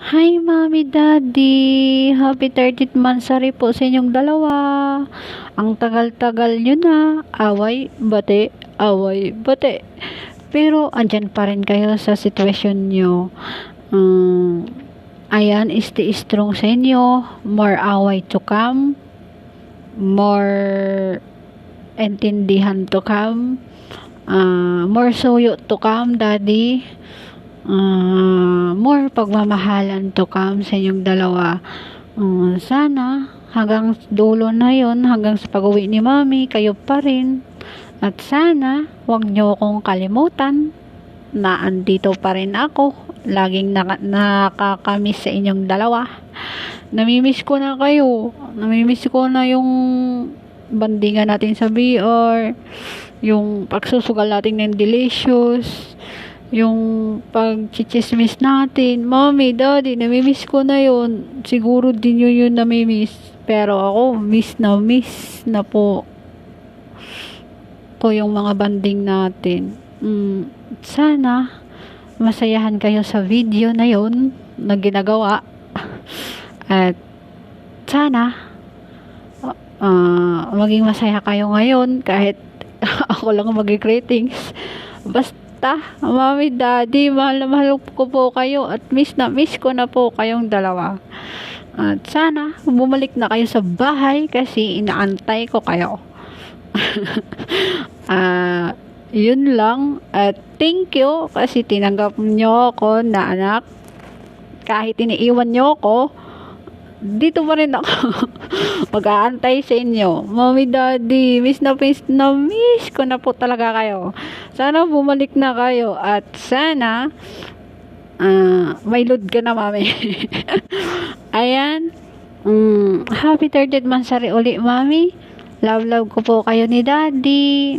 Hi, Mommy, Daddy. Happy 30th Mansari po sa inyong dalawa. Ang tagal-tagal nyo na. Away, bate. Pero, andyan pa rin kayo sa sitwasyon nyo. Ayan, stay strong sa inyo. More away to come. More intindihan to come. More suyo to come, Daddy. More pagmamahalan to come sa inyong dalawa. Sana hanggang dulo na yon, hanggang sa pag-uwi ni Mami, kayo pa rin. At sana wag nyo akong kalimutan na andito pa rin ako. Laging nakakamiss sa inyong dalawa. Namimiss ko na kayo. Namimiss ko na yung bandingan natin sa BR, yung pagsusugal natin ng delicious, yung pag-chichismis natin. Mommy, Daddy, namimiss ko na yun. Siguro din yun namimiss. Pero ako, miss na po ko yung mga banding natin. Sana masayahan kayo sa video na yun na ginagawa. At sana maging masaya kayo ngayon kahit ako lang mag-greetings. Basta, Mommy, Daddy, mahal na mahal ko po kayo at miss ko na po kayong dalawa. At sana bumalik na kayo sa bahay kasi inaantay ko kayo. Yun lang. At thank you kasi tinanggap nyo ako na anak. Kahit iniiwan nyo ako, dito pa rin ako. Mag-aantay sa inyo. Mommy, Daddy, miss ko na po talaga kayo. Sana bumalik na kayo at sana may load ka na, Mami. Ayan. Happy 30th Mansari uli, Mami. Love ko po kayo ni Daddy.